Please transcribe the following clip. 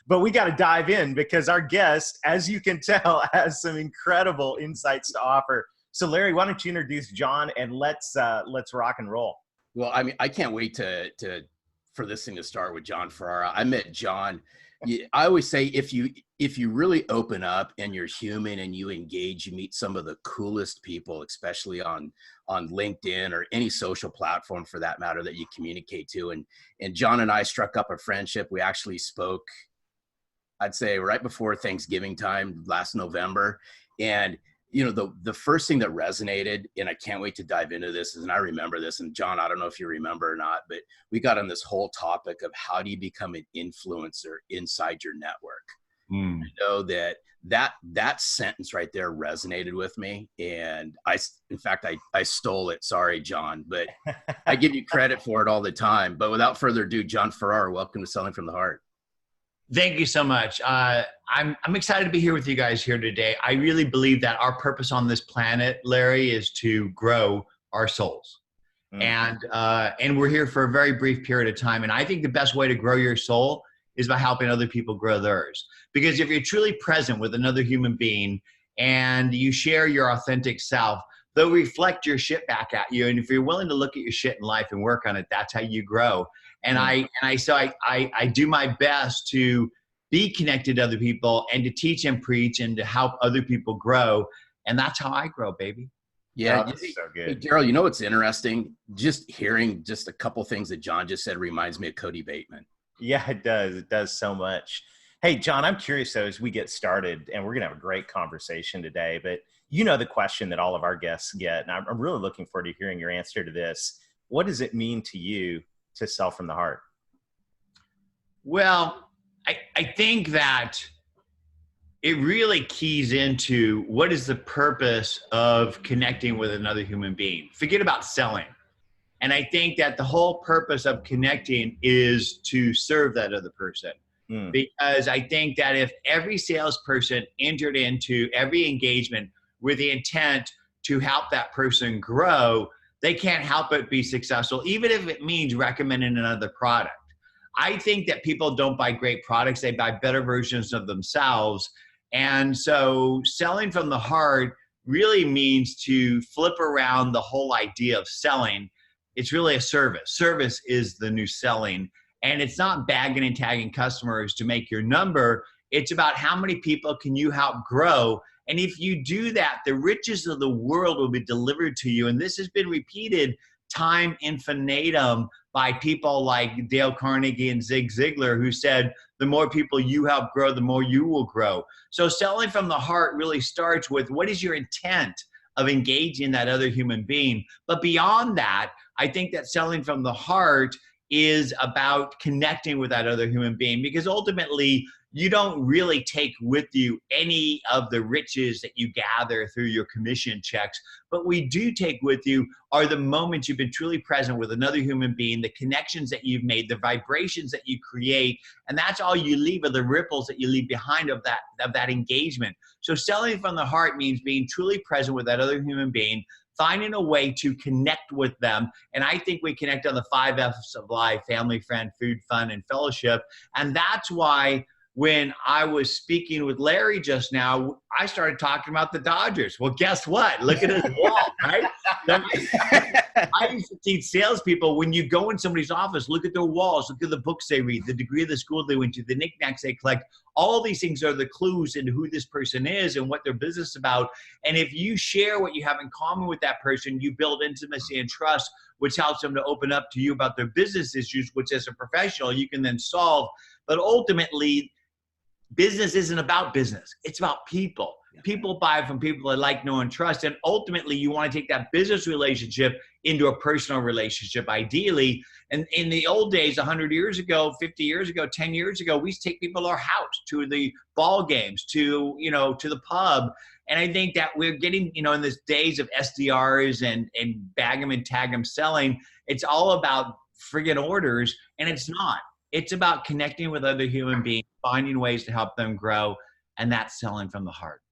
But we got to dive in because our guest, as you can tell, has some incredible insights to offer. So Larry, why don't you introduce Jon and let's rock and roll. Well, I mean, I can't wait for this thing to start with Jon Ferrara. I met Jon. I always say if you really open up and you're human and you engage, you meet some of the coolest people, especially on LinkedIn or any social platform for that matter that you communicate to. And Jon and I struck up a friendship. We actually spoke, I'd say right before Thanksgiving time last November. And you know, the first thing that resonated, and I can't wait to dive into this, and I remember this, and Jon, I don't know if you remember or not, but we got on this whole topic of how do you become an influencer inside your network. I know that sentence right there resonated with me, and in fact, I stole it. Sorry, Jon, but I give you credit for it all the time. But without further ado, Jon Ferrara, welcome to Selling from the Heart. Thank you so much. I'm excited to be here with you guys here today. I really believe that our purpose on this planet, Larry, is to grow our souls. And we're here for a very brief period of time. And I think the best way to grow your soul is by helping other people grow theirs. Because if you're truly present with another human being and you share your authentic self, they'll reflect your shit back at you. And if you're willing to look at your shit in life and work on it, that's how you grow. And I do my best to be connected to other people and to teach and preach and to help other people grow. And that's how I grow, baby. Yeah, that's so good. Hey, Daryl, you know what's interesting? Just hearing just a couple things that Jon just said reminds me of Cody Bateman. Yeah, it does. It does so much. Hey, Jon, I'm curious though, as we get started, and we're going to have a great conversation today, but you know the question that all of our guests get, and I'm really looking forward to hearing your answer to this. What does it mean to you to sell from the heart? Well, I think that it really keys into what is the purpose of connecting with another human being. Forget about selling. And I think that the whole purpose of connecting is to serve that other person. Because I think that if every salesperson entered into every engagement with the intent to help that person grow, they can't help but be successful, even if it means recommending another product. I think that people don't buy great products, they buy better versions of themselves. And so selling from the heart really means to flip around the whole idea of selling. It's really a service. Service is the new selling. And it's not bagging and tagging customers to make your number. It's about how many people can you help grow. And if you do that, the riches of the world will be delivered to you. And this has been repeated time infinitum by people like Dale Carnegie and Zig Ziglar, who said, the more people you help grow, the more you will grow. So selling from the heart really starts with what is your intent of engaging that other human being. But beyond that, I think that selling from the heart is about connecting with that other human being, because ultimately you don't really take with you any of the riches that you gather through your commission checks. But we do take with you are the moments you've been truly present with another human being, the connections that you've made, the vibrations that you create. And that's all you leave are the ripples that you leave behind of that engagement. So selling from the heart means being truly present with that other human being, finding a way to connect with them. And I think we connect on the 5 F's of life: family, friend, food, fun, and fellowship. And that's why when I was speaking with Larry just now, I started talking about the Dodgers. Well, guess what? Look at his wall, right? I used to teach salespeople, when you go in somebody's office, look at their walls, look at the books they read, the degree of the school they went to, the knickknacks they collect. All these things are the clues into who this person is and what their business is about. And if you share what you have in common with that person, you build intimacy and trust, which helps them to open up to you about their business issues, which as a professional you can then solve. But ultimately, business isn't about business. It's about people. People buy from people they like, know, and trust. And ultimately, you want to take that business relationship into a personal relationship, ideally. And in the old days, 100 years ago, 50 years ago, 10 years ago, we used to take people to our house, to the ball games, to the pub. And I think that we're getting, in this days of SDRs and bag 'em and tag 'em selling, it's all about friggin' orders. And it's not. It's about connecting with other human beings, finding ways to help them grow, and that's selling from the heart.